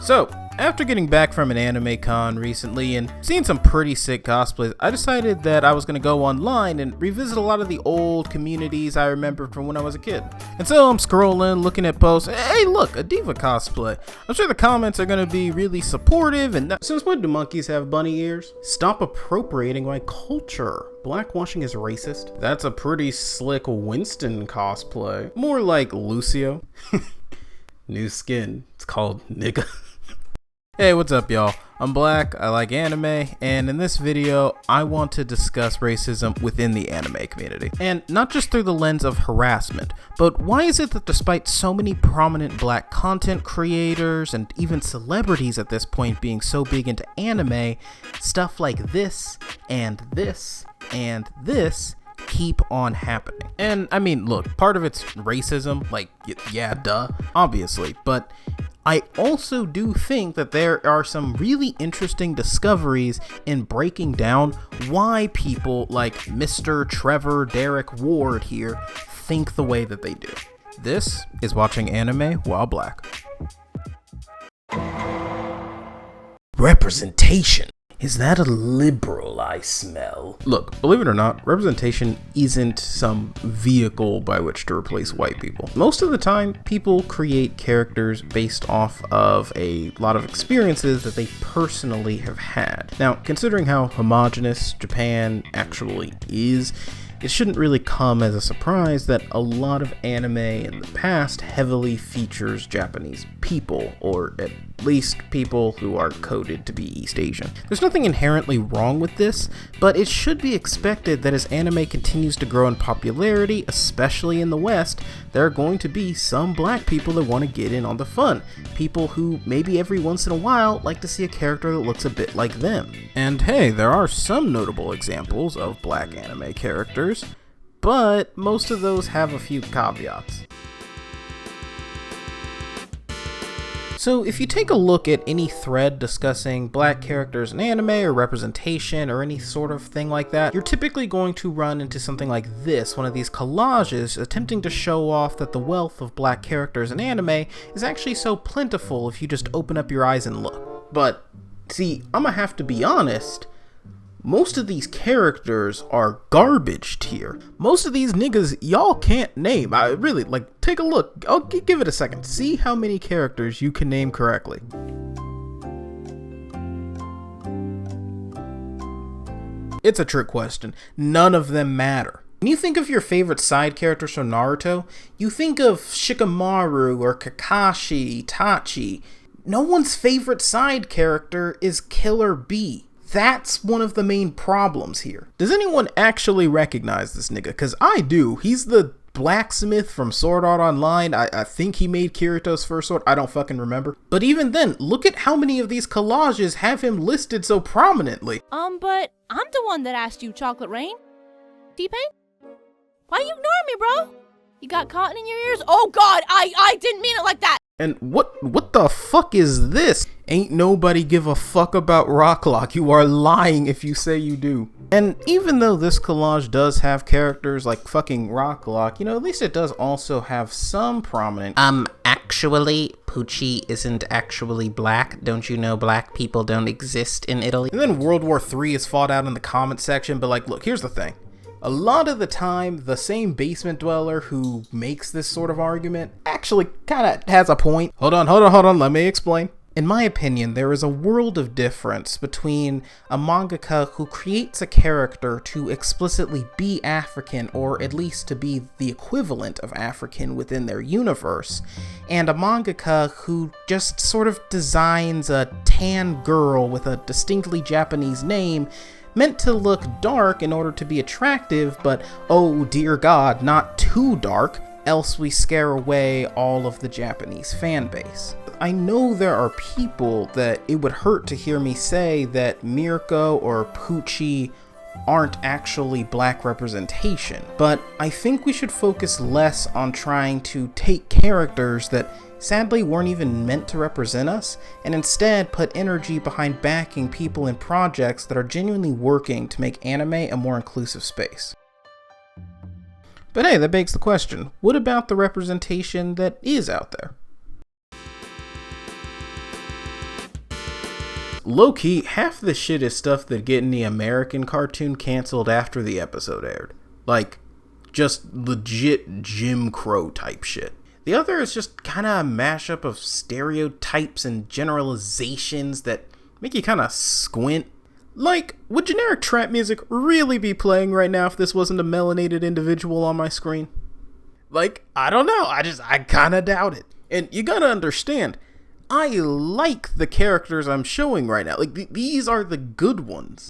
So, after getting back from an anime con recently and seeing some pretty sick cosplays, I decided that I was going to go online and revisit a lot of the old communities I remember from when I was a kid. And so I'm scrolling, looking at posts. Hey, look, a diva cosplay. I'm sure the comments are going to be really supportive. And since when do monkeys have bunny ears? Stop appropriating my culture. Blackwashing is racist. That's a pretty slick Winston cosplay. More like Lucio. New skin. It's called nigga. Hey, what's up, y'all? I'm Black, I like anime, and in this video, I want to discuss racism within the anime community. And not just through the lens of harassment, but why is it that despite so many prominent Black content creators and even celebrities at this point being so big into anime, stuff like this, and this, and this keep on happening? And I mean, look, part of it's racism, like, yeah, duh, obviously, but I also do think that there are some really interesting discoveries in breaking down why people like Mr. Trevor Derek Ward here think the way that they do. This is watching anime while Black. Representation. Is that a liberal I smell? Look, believe it or not, representation isn't some vehicle by which to replace white people. Most of the time, people create characters based off of a lot of experiences that they personally have had. Now, considering how homogenous Japan actually is, it shouldn't really come as a surprise that a lot of anime in the past heavily features Japanese people, or at least people who are coded to be East Asian. There's nothing inherently wrong with this, but it should be expected that as anime continues to grow in popularity, especially in the West, there are going to be some Black people that want to get in on the fun. People who maybe every once in a while like to see a character that looks a bit like them. And hey, there are some notable examples of Black anime characters, but most of those have a few caveats. So if you take a look at any thread discussing Black characters in anime or representation or any sort of thing like that, you're typically going to run into something like this, one of these collages attempting to show off that the wealth of Black characters in anime is actually so plentiful if you just open up your eyes and look. But see, I'm gonna have to be honest, most of these characters are garbage tier. Most of these niggas y'all can't name. I really, like, take a look. I'll give it a second. See how many characters you can name correctly. It's a trick question. None of them matter. When you think of your favorite side characters from Naruto, you think of Shikamaru or Kakashi, Itachi. No one's favorite side character is Killer Bee. That's one of the main problems here. Does anyone actually recognize this nigga? Because I do. He's the blacksmith from Sword Art Online. I think he made Kirito's first sword. I don't fucking remember. But even then, look at how many of these collages have him listed so prominently. But I'm the one that asked you, Chocolate Rain. T-Pain? Why you ignoring me, bro? You got cotton in your ears? Oh god, I didn't mean it like that. And what the fuck is this? Ain't nobody give a fuck about Rocklock. You are lying if you say you do. And even though this collage does have characters like fucking Rocklock, you know, at least it does also have some prominent... Actually, Poochie isn't actually Black. Don't you know Black people don't exist in Italy? And then World War III is fought out in the comment section, but like, look, here's the thing. A lot of the time, the same basement dweller who makes this sort of argument actually kind of has a point. Hold on, let me explain. In my opinion, there is a world of difference between a mangaka who creates a character to explicitly be African, or at least to be the equivalent of African within their universe, and a mangaka who just sort of designs a tan girl with a distinctly Japanese name meant to look dark in order to be attractive, but oh dear god, not too dark, else we scare away all of the Japanese fan base. I know there are people that it would hurt to hear me say that Mirko or Poochie aren't actually Black representation, but I think we should focus less on trying to take characters that sadly weren't even meant to represent us, and instead put energy behind backing people in projects that are genuinely working to make anime a more inclusive space. But hey, that begs the question, what about the representation that is out there? low-key, half the shit is stuff that get in the American cartoon canceled after the episode aired. Like, just legit Jim Crow type shit. The other is just kind of a mashup of stereotypes and generalizations that make you kind of squint. Like, would generic trap music really be playing right now if this wasn't a melanated individual on my screen? Like, I don't know. I kind of doubt it. And you gotta understand, I like the characters I'm showing right now. Like, these are the good ones.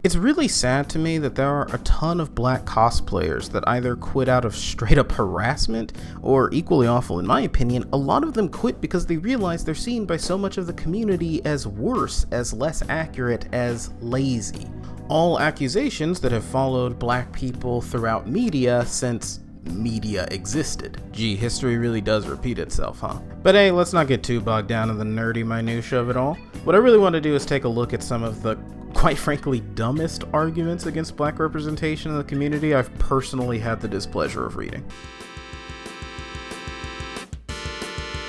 It's really sad to me that there are a ton of black cosplayers that either quit out of straight up harassment, or equally awful in my opinion, a lot of them quit because they realize they're seen by so much of the community as worse, as less accurate, as lazy. All accusations that have followed black people throughout media since media existed. Gee, history really does repeat itself, huh? But hey, let's not get too bogged down in the nerdy minutia of it all. What I really want to do is take a look at some of the, quite frankly, dumbest arguments against black representation in the community I've personally had the displeasure of reading.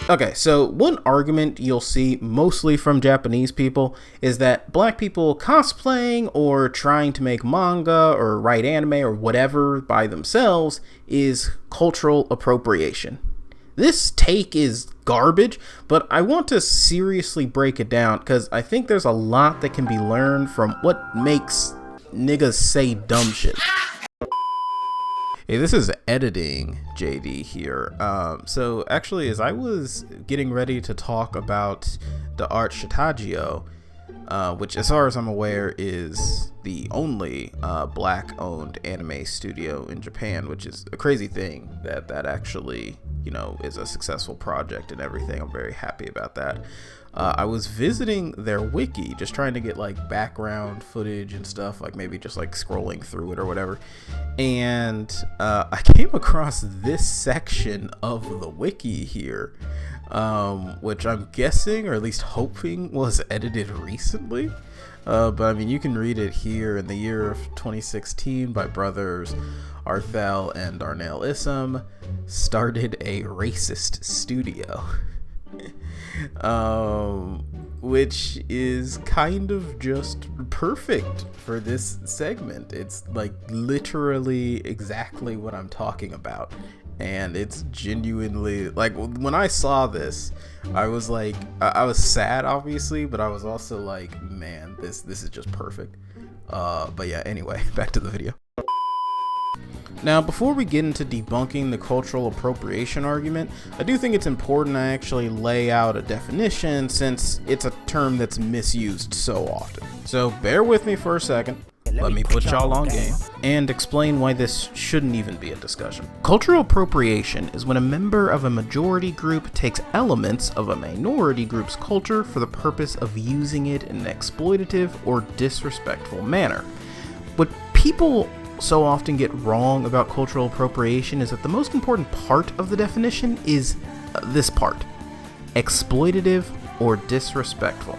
Okay, so one argument you'll see mostly from Japanese people is that black people cosplaying or trying to make manga or write anime or whatever by themselves is cultural appropriation. This take is garbage, but I want to seriously break it down because I think there's a lot that can be learned from what makes niggas say dumb shit. Hey, this is editing JD here. So actually, as I was getting ready to talk about the Art Shitagio, which as far as I'm aware is the only black-owned anime studio in Japan, which is a crazy thing that actually, you know, is a successful project and everything. I'm very happy about that. I was visiting their wiki, just trying to get like background footage and stuff, like maybe just like scrolling through it or whatever. And I came across this section of the wiki here, which I'm guessing, or at least hoping, was edited recently. But I mean, you can read it here. In the year of 2016, by brothers Arthel and Darnell Issam, started a racist studio. Which is kind of just perfect for this segment. It's like literally exactly what I'm talking about, and it's genuinely like, when I saw this, I was like, I was sad obviously, but I was also like, man, this is just perfect. But yeah, anyway, back to the video. Now, before we get into debunking the cultural appropriation argument, I do think it's important I actually lay out a definition, since it's a term that's misused so often. So bear with me for a second, let me put y'all on game, and explain why this shouldn't even be a discussion. Cultural appropriation is when a member of a majority group takes elements of a minority group's culture for the purpose of using it in an exploitative or disrespectful manner. What people so often get wrong about cultural appropriation is that the most important part of the definition is this part: exploitative or disrespectful.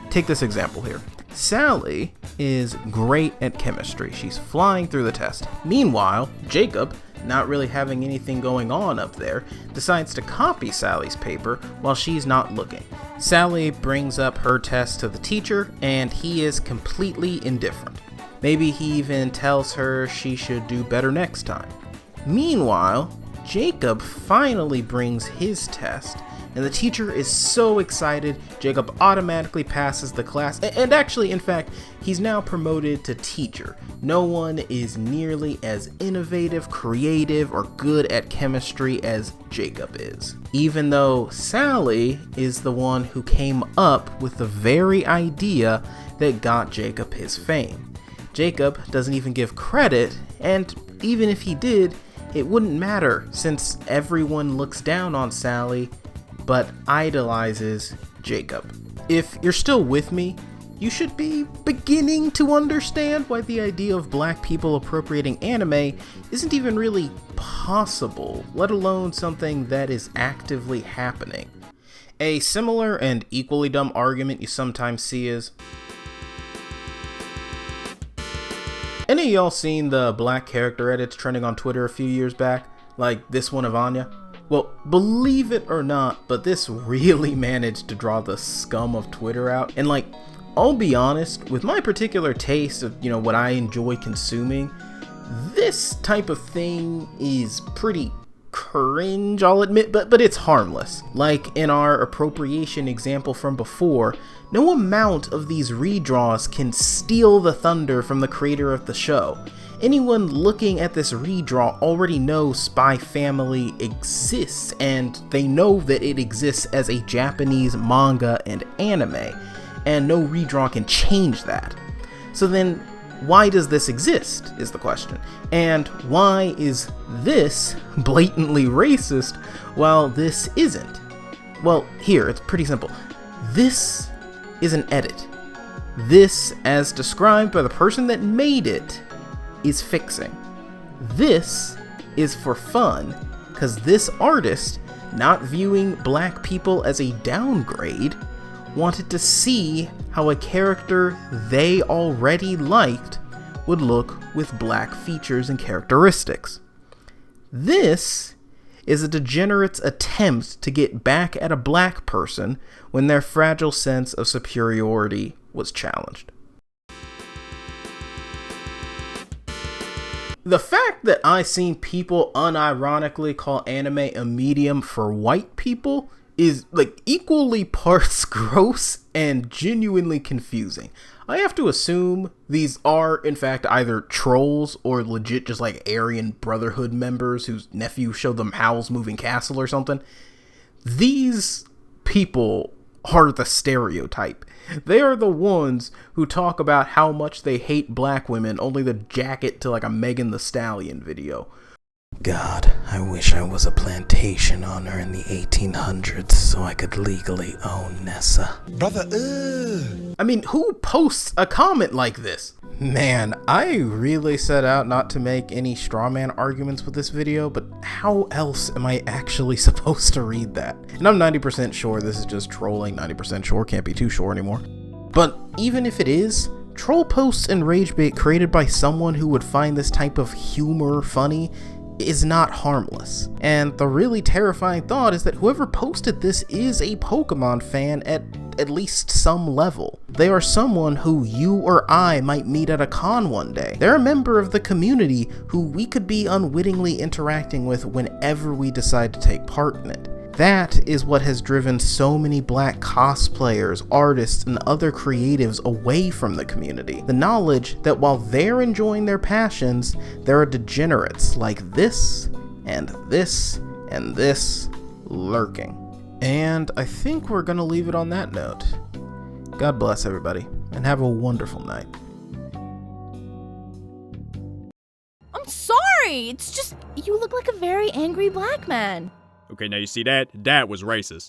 Take this example here. Sally is great at chemistry. She's flying through the test. Meanwhile, Jacob, not really having anything going on up there, decides to copy Sally's paper while she's not looking. Sally brings up her test to the teacher, and he is completely indifferent. Maybe he even tells her she should do better next time. Meanwhile, Jacob finally brings his test, and the teacher is so excited, Jacob automatically passes the class, and actually, in fact, he's now promoted to teacher. No one is nearly as innovative, creative, or good at chemistry as Jacob is, even though Sally is the one who came up with the very idea that got Jacob his fame. Jacob doesn't even give credit, and even if he did, it wouldn't matter, since everyone looks down on Sally, but idolizes Jacob. If you're still with me, you should be beginning to understand why the idea of black people appropriating anime isn't even really possible, let alone something that is actively happening. A similar and equally dumb argument you sometimes see is, any of y'all seen the black character edits trending on Twitter a few years back? Like this one of Anya? Well, believe it or not, but this really managed to draw the scum of Twitter out. And like, I'll be honest, with my particular taste of, what I enjoy consuming, this type of thing is pretty cringe, I'll admit, but it's harmless. Like in our appropriation example from before, no amount of these redraws can steal the thunder from the creator of the show. Anyone looking at this redraw already knows Spy Family exists, and they know that it exists as a Japanese manga and anime, and no redraw can change that. So then, why does this exist, is the question. And why is this blatantly racist while this isn't? Well, here, it's pretty simple. This is an edit. This, as described by the person that made it, is fixing. This is for fun, because this artist, not viewing black people as a downgrade, wanted to see how a character they already liked would look with black features and characteristics. This is a degenerate's attempt to get back at a black person when their fragile sense of superiority was challenged. The fact that I've seen people unironically call anime a medium for white people is like equally parts gross and genuinely confusing. I have to assume these are in fact either trolls or legit just like Aryan Brotherhood members whose nephew showed them Howl's Moving Castle or something. These people are the stereotype. They are the ones who talk about how much they hate black women only to jack it to like a Megan Thee Stallion video. God, I wish I was a plantation owner in the 1800s so I could legally own Nessa. Brother, I mean, who posts a comment like this? Man, I really set out not to make any strawman arguments with this video, but how else am I actually supposed to read that? And I'm 90% sure this is just trolling, 90% sure, can't be too sure anymore. But even if it is, troll posts and ragebait created by someone who would find this type of humor funny is not harmless. And the really terrifying thought is that whoever posted this is a Pokemon fan at least some level. They are someone who you or I might meet at a con one day. They're a member of the community who we could be unwittingly interacting with whenever we decide to take part in it. That is what has driven so many black cosplayers, artists, and other creatives away from the community. The knowledge that while they're enjoying their passions, there are degenerates like this, and this, and this lurking. And I think we're gonna leave it on that note. God bless everybody, and have a wonderful night. I'm sorry! It's just, you look like a very angry black man. Okay, now you see that? That was racist.